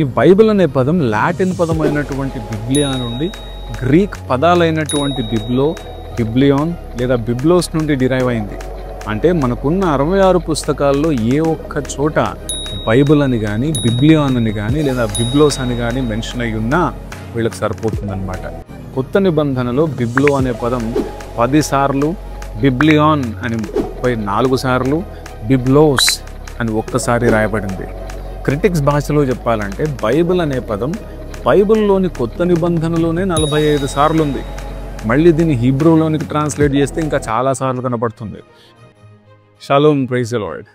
ఈ బైబిల్ అనే పదం లాటిన్ పదమైనటువంటి బిబ్లియా నుండి గ్రీక్ పదాలైనటువంటి బిబ్లియోన్ లేదా బిబ్లోస్ నుండి డిరైవ్ అయింది. అంటే మనకున్న 66 పుస్తకాల్లో ఏ ఒక్క చోట బైబిల్ అని కానీ బిబ్లియోన్ అని కానీ లేదా బిబ్లోస్ అని కానీ మెన్షన్ అయి ఉన్నా వీళ్ళకి సరిపోతుందన్నమాట. కొత్త నిబంధనలో బిబ్లో అనే పదం 10 సార్లు, బిబ్లియోన్ అని 34 సార్లు, బిబ్లోస్ అని ఒక్కసారి రాయబడింది. క్రిటిక్స్ భాషలో చెప్పాలంటే బైబిల్ అనే పదం బైబిల్లోని కొత్త నిబంధనలోనే 45 సార్లు ఉంది. మళ్ళీ దీన్ని హీబ్రూలోనికి ట్రాన్స్లేట్ చేస్తే ఇంకా చాలా సార్లు కనపడుతుంది. Shalom, praise the Lord.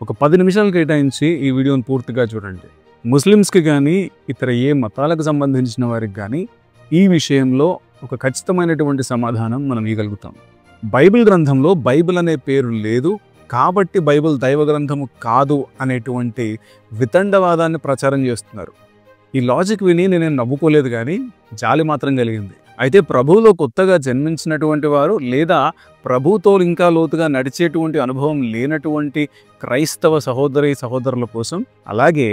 ఒక 10 నిమిషాలు కేటాయించి ఈ వీడియోని పూర్తిగా చూడండి. ముస్లిమ్స్కి కానీ ఇతర ఏ మతాలకు సంబంధించిన వారికి కానీ ఈ విషయంలో ఒక ఖచ్చితమైనటువంటి సమాధానం మనం ఇవ్వగలుగుతాం. బైబిల్ గ్రంథంలో బైబిల్ అనే పేరు లేదు కాబట్టి బైబిల్ దైవ గ్రంథము కాదు అనేటువంటి వితండవాదాన్ని ప్రచారం చేస్తున్నారు. ఈ లాజిక్ విని నేను నవ్వుకోలేదు, కానీ జాలి మాత్రం కలిగింది. అయితే ప్రభువులో కొత్తగా జన్మించినటువంటి వారు లేదా ప్రభుతో ఇంకా లోతుగా నడిచేటువంటి అనుభవం లేనటువంటి క్రైస్తవ సహోదరుల కోసం, అలాగే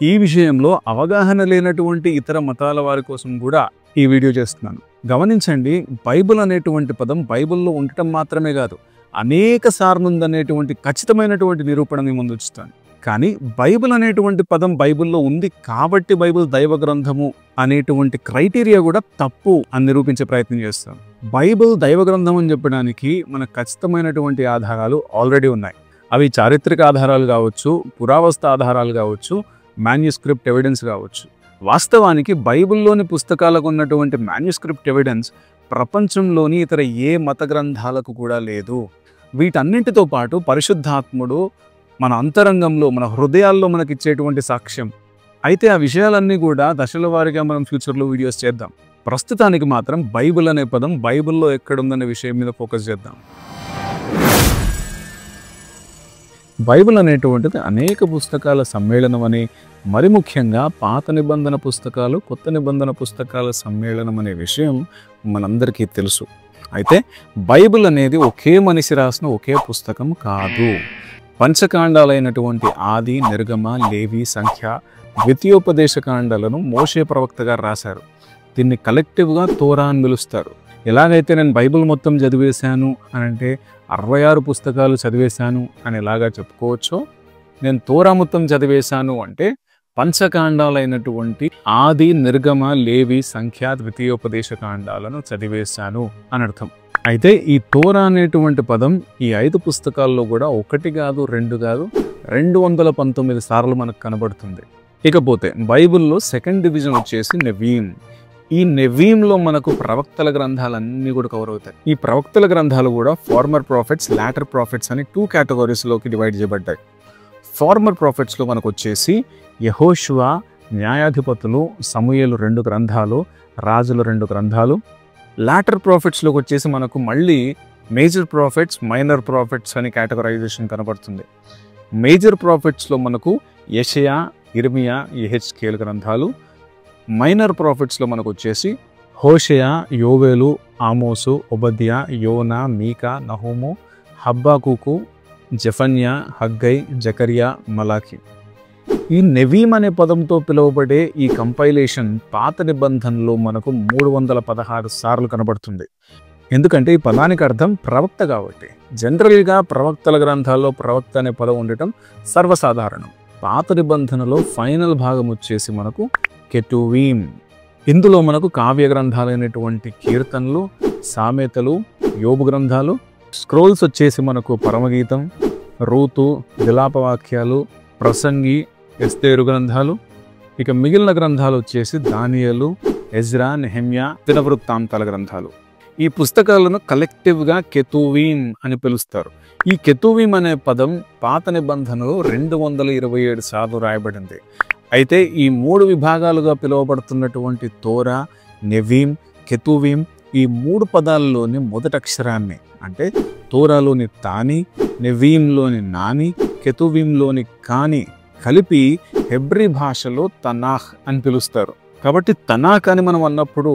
ఈ విషయంలో అవగాహన లేనటువంటి ఇతర మతాల వారి కోసం కూడా ఈ వీడియో చేస్తున్నాను. గమనించండి, బైబిల్ అనేటువంటి పదం బైబిల్లో ఉండటం మాత్రమే కాదు, అనేక సార్లు ఉందనేటువంటి ఖచ్చితమైనటువంటి నిరూపణని ముందుంచుతాను. కానీ బైబిల్ అనేటువంటి పదం బైబిల్లో ఉంది కాబట్టి బైబిల్ దైవ గ్రంథము అనేటువంటి క్రైటీరియా కూడా తప్పు అని నిరూపించే ప్రయత్నం చేస్తాం. బైబిల్ దైవ గ్రంథం అని చెప్పడానికి మనకు ఖచ్చితమైనటువంటి ఆధారాలు ఆల్రెడీ ఉన్నాయి. అవి చారిత్రక ఆధారాలు కావచ్చు, పురావస్తు ఆధారాలు కావచ్చు, మాన్యుస్క్రిప్ట్ ఎవిడెన్స్ కావచ్చు. వాస్తవానికి బైబిల్లోని పుస్తకాలకు ఉన్నటువంటి మాన్యుస్క్రిప్ట్ ఎవిడెన్స్ ప్రపంచంలోని ఇతర ఏ మత గ్రంథాలకు కూడా లేదు. వీటన్నింటితో పాటు పరిశుద్ధాత్ముడు మన అంతరంగంలో, మన హృదయాల్లో మనకిచ్చేటువంటి సాక్ష్యం. అయితే ఆ విషయాలన్నీ కూడా దశల వారీగా మనం ఫ్యూచర్లో వీడియోస్ చేద్దాం. ప్రస్తుతానికి మాత్రం బైబిల్ అనే పదం బైబిల్లో ఎక్కడుందనే విషయం మీద ఫోకస్ చేద్దాం. బైబిల్ అనేటువంటిది అనేక పుస్తకాల సమ్మేళనం అని, మరి ముఖ్యంగా పాత నిబంధన పుస్తకాలు, కొత్త నిబంధన పుస్తకాల సమ్మేళనం అనే విషయం మనందరికీ తెలుసు. అయితే బైబిల్ అనేది ఒకే మనిషి రాసిన ఒకే పుస్తకం కాదు. పంచకాండాలైనటువంటి ఆది, నిర్గమ, లేవి, సంఖ్య, ద్వితీయోపదేశ కాండాలను మోషే ప్రవక్త గారు రాశారు. దీన్ని కలెక్టివ్గా తోరా అని పిలుస్తారు. ఎలాగైతే నేను బైబిల్ మొత్తం చదివేశాను అని అంటే 66 పుస్తకాలు చదివేశాను అని ఎలాగా చెప్పుకోవచ్చో, నేను తోరా మొత్తం చదివేశాను అంటే పంచకాండాలైనటువంటి ఆది, నిర్గమ, లేవి, సంఖ్య, ద్వితీయోపదేశ కాండాలను చదివేశాను అని అర్థం. అయితే ఈ తోరా అనేటువంటి పదం ఈ 5 పుస్తకాల్లో కూడా 1 కాదు, 2 కాదు, 219 సార్లు మనకు కనబడుతుంది. ఇకపోతే బైబిల్లో సెకండ్ డివిజన్ వచ్చేసి నెవీమ్. ఈ నెవీమ్లో మనకు ప్రవక్తల గ్రంథాలన్నీ కూడా కవర్ అవుతాయి. ఈ ప్రవక్తల గ్రంథాలు కూడా ఫార్మర్ ప్రాఫిట్స్, లాటర్ ప్రాఫిట్స్ అని 2 కేటగిరీస్లోకి డివైడ్ చేయబడ్డాయి. ఫార్మర్ ప్రాఫిట్స్లో మనకు వచ్చేసి యెహోషువ, న్యాయాధిపతులు, సమూయేలు 2 గ్రంథాలు, రాజులు 2 గ్రంథాలు. లాటర్ ప్రాఫిట్స్లోకి వచ్చేసి మనకు మళ్ళీ మేజర్ ప్రాఫిట్స్, మైనర్ ప్రాఫిట్స్ అని కేటగరైజేషన్ కనబడుతుంది. మేజర్ ప్రాఫిట్స్లో మనకు యెషయా, ఇర్మియా, యెహెజ్కేలు గ్రంథాలు. మైనర్ ప్రాఫిట్స్లో మనకు వచ్చేసి హోషేయ, యోవేలు, ఆమోసు, ఒబద్యా, యోనా, మీకా, నహూము, హబ్బాకూకు, జెఫన్యా, హగ్గై, జకరియా, మలాకి. ఈ నెవీమ్ అనే పదంతో పిలువబడే ఈ కంపైలేషన్ పాత నిబంధనలో మనకు 316 సార్లు కనబడుతుంది. ఎందుకంటే ఈ పదానికి అర్థం ప్రవక్త కాబట్టి. జనరల్గా ప్రవక్తల గ్రంథాల్లో ప్రవక్త అనే పదం ఉండటం సర్వసాధారణం. పాత నిబంధనలో ఫైనల్ భాగం వచ్చేసి మనకు కెటువీమ్. ఇందులో మనకు కావ్య గ్రంథాలైనటువంటి కీర్తనలు, సామెతలు, యోబు గ్రంథాలు. స్క్రోల్స్ వచ్చేసి మనకు పరమగీతం, రూతు, విలాపవాక్యాలు, ప్రసంగి, ఎస్తేరు గ్రంథాలు. ఇక మిగిలిన గ్రంథాలు వచ్చేసి దానియేలు, ఎజ్రా, నెహెమ్యా, దినవృత్తాంతాల గ్రంథాలు. ఈ పుస్తకాలను కలెక్టివ్గా కెతువీమ్ అని పిలుస్తారు. ఈ కెతువీమ్ అనే పదం పాత నిబంధనలో 227 సార్లు రాయబడింది. అయితే ఈ 3 విభాగాలుగా పిలువబడుతున్నటువంటి తోరా, నెవీమ్, కెతువీమ్, ఈ 3 పదాల్లోని మొదటి అక్షరాన్ని అంటే తోరాలోని తాని, నెవీమ్లోని నాని, కెతువీమ్లోని కాని కలిపి హెబ్రీ భాషలో తనాహ్ అని పిలుస్తారు. కాబట్టి తనాఖ్ అని మనం అన్నప్పుడు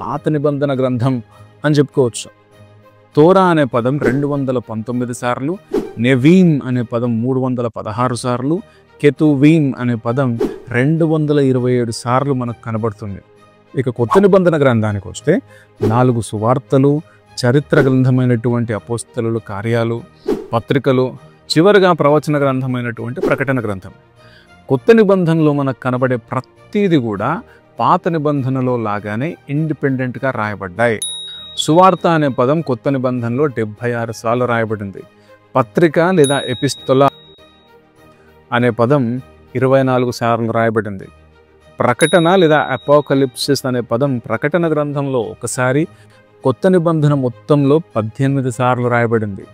పాత నిబంధన గ్రంథం అని చెప్పుకోవచ్చు. తోరా అనే పదం 219 సార్లు, నెవీమ్ అనే పదం 316 సార్లు, కెతువీమ్ అనే పదం 227 సార్లు మనకు కనబడుతుంది. ఇక కొత్త నిబంధన గ్రంథానికి వస్తే 4 సువార్తలు, చరిత్ర గ్రంథమైనటువంటి అపోస్తలుల కార్యాలు, పత్రికలు, చివరిగా ప్రవచన గ్రంథమైనటువంటి ప్రకటన గ్రంథం. కొత్త నిబంధనలో మనకు కనబడే ప్రతిదీ కూడా పాత నిబంధనలో లాగానే ఇండిపెండెంట్గా రాయబడ్డాయి. సువార్త అనే పదం కొత్త నిబంధనలో 76 సార్లు రాయబడింది. పత్రిక లేదా ఎపిస్తోలా అనే పదం 24 సార్లు రాయబడింది. ప్రకటన లేదా అపోకలిప్సిస్ అనే పదం ప్రకటన గ్రంథంలో ఒకసారి, కొత్త నిబంధన మొత్తంలో 18 సార్లు రాయబడింది.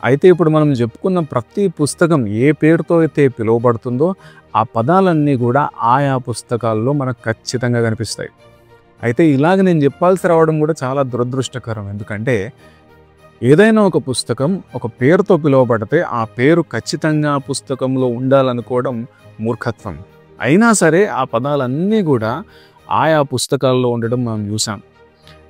అయితే ఇప్పుడు మనం చెప్పుకున్న ప్రతి పుస్తకం ఏ పేరుతో అయితే పిలువబడుతుందో ఆ పదాలన్నీ కూడా ఆయా పుస్తకాల్లో మనకు ఖచ్చితంగా కనిపిస్తాయి. అయితే ఇలాగ నేను చెప్పాల్సి రావడం కూడా చాలా దురదృష్టకరం. ఎందుకంటే ఏదైనా ఒక పుస్తకం ఒక పేరుతో పిలువబడితే ఆ పేరు ఖచ్చితంగా ఆ పుస్తకంలో ఉండాలనుకోవడం మూర్ఖత్వం. అయినా సరే ఆ పదాలన్నీ కూడా ఆయా పుస్తకాల్లో ఉండడం మనం చూసాం.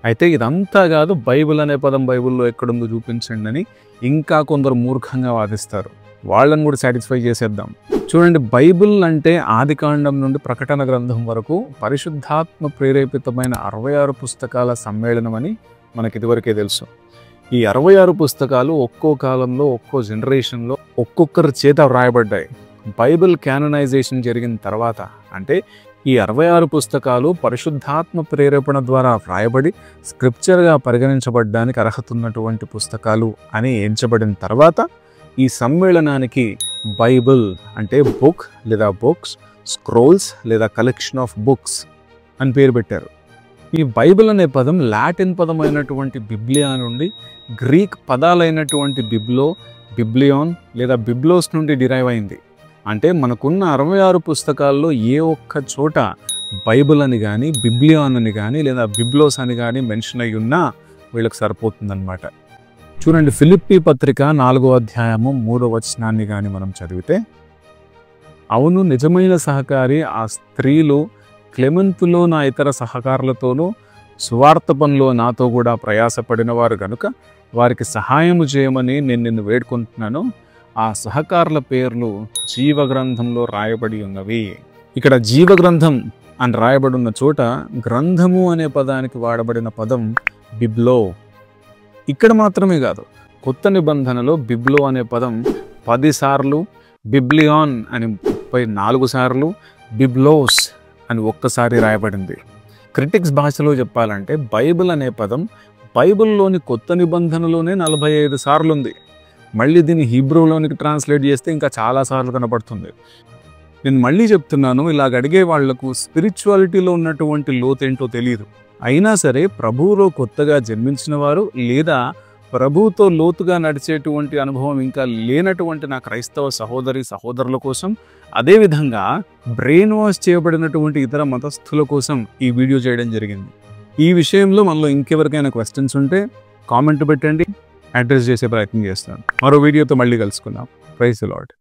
అయితే ఇదంతా కాదు, బైబిల్ అనే పదం బైబిల్లో ఎక్కడుందో చూపించండి అని ఇంకా కొందరు మూర్ఖంగా వాదిస్తారు. వాళ్ళని కూడా సాటిస్ఫై చేసేద్దాం. చూడండి, బైబిల్ అంటే ఆదికాండం నుండి ప్రకటన గ్రంథం వరకు పరిశుద్ధాత్మ ప్రేరేపితమైన 66 పుస్తకాల సమ్మేళనం అని మనకి ఇదివరకే తెలుసు. ఈ 66 పుస్తకాలు ఒక్కో కాలంలో, ఒక్కో జనరేషన్లో ఒక్కొక్కరి చేత వ్రాయబడ్డాయి. బైబిల్ క్యాననైజేషన్ జరిగిన తర్వాత, అంటే ఈ 66 పుస్తకాలు పరిశుద్ధాత్మ ప్రేరేపణ ద్వారా వ్రాయబడి స్క్రిప్చర్గా పరిగణించబడ్డానికి అర్హత ఉన్నటువంటి పుస్తకాలు అని ఎంచబడిన తర్వాత ఈ సమ్మేళనానికి బైబిల్ అంటే బుక్ లేదా బుక్స్, స్క్రోల్స్ లేదా కలెక్షన్ ఆఫ్ బుక్స్ అని పేరు పెట్టారు. ఈ బైబిల్ అనే పదం లాటిన్ పదమైనటువంటి బిబ్లియా నుండి గ్రీక్ పదాలైనటువంటి బిబ్లో, బిబ్లియోన్ లేదా బిబ్లోస్ నుండి డిరైవ్ అయింది. అంటే మనకున్న 66 పుస్తకాల్లో ఏ ఒక్క చోట బైబిల్ అని కానీ, బిబ్లియోన్ అని కానీ లేదా బిబ్లోస్ అని కానీ మెన్షన్ అయ్యి ఉన్నా వీళ్ళకి సరిపోతుందన్నమాట. చూడండి, ఫిలిప్పీ పత్రిక 4వ అధ్యాయము 3వ వచనాన్ని కానీ మనం చదివితే, అవును, నిజమైన సహకారి ఆ స్త్రీలు క్లెమెంతులో నా ఇతర సహకారులతోనూ సువార్త పనిలో నాతో కూడా ప్రయాసపడిన వారు గనుక వారికి సహాయము చేయమని నేను నిన్ను వేడుకుంటున్నాను. ఆ సహకారుల పేర్లు జీవగ్రంథంలో రాయబడి ఉన్నవి. ఇక్కడ జీవగ్రంథం అని రాయబడి ఉన్న చోట గ్రంథము అనే పదానికి వాడబడిన పదం బిబ్లో. ఇక్కడ మాత్రమే కాదు, కొత్త నిబంధనలో బిబ్లో అనే పదం 10 సార్లు, బిబ్లియాన్ అని 34 సార్లు, బిబ్లోస్ అని ఒక్కసారి రాయబడింది. క్రిటిక్స్ భాషలో చెప్పాలంటే బైబిల్ అనే పదం బైబిల్లోని కొత్త నిబంధనలోనే 45 సార్లు ఉంది. మళ్ళీ దీన్ని హీబ్రూలోనికి ట్రాన్స్లేట్ చేస్తే ఇంకా చాలా సార్లు కనపడుతుంది. నేను మళ్ళీ చెప్తున్నాను, ఇలాగ అడిగే వాళ్లకు స్పిరిచువాలిటీలో ఉన్నటువంటి లోతేంటో తెలియదు. అయినా సరే ప్రభువులో కొత్తగా జన్మించిన వారు లేదా ప్రభువుతో లోతుగా నడిచేటువంటి అనుభవం ఇంకా లేనటువంటి నా క్రైస్తవ సహోదరి సహోదరుల కోసం, అదేవిధంగా బ్రెయిన్ వాష్ చేయబడినటువంటి ఇతర మతస్థుల కోసం ఈ వీడియో చేయడం జరిగింది. ఈ విషయంలో మనలో ఇంకెవరికైనా క్వశ్చన్స్ ఉంటే కామెంట్ పెట్టండి, అడ్రస్ చేసే ప్రయత్నం చేస్తాను. మరో వీడియోతో మళ్ళీ కలుసుకుందాం. Praise the lord.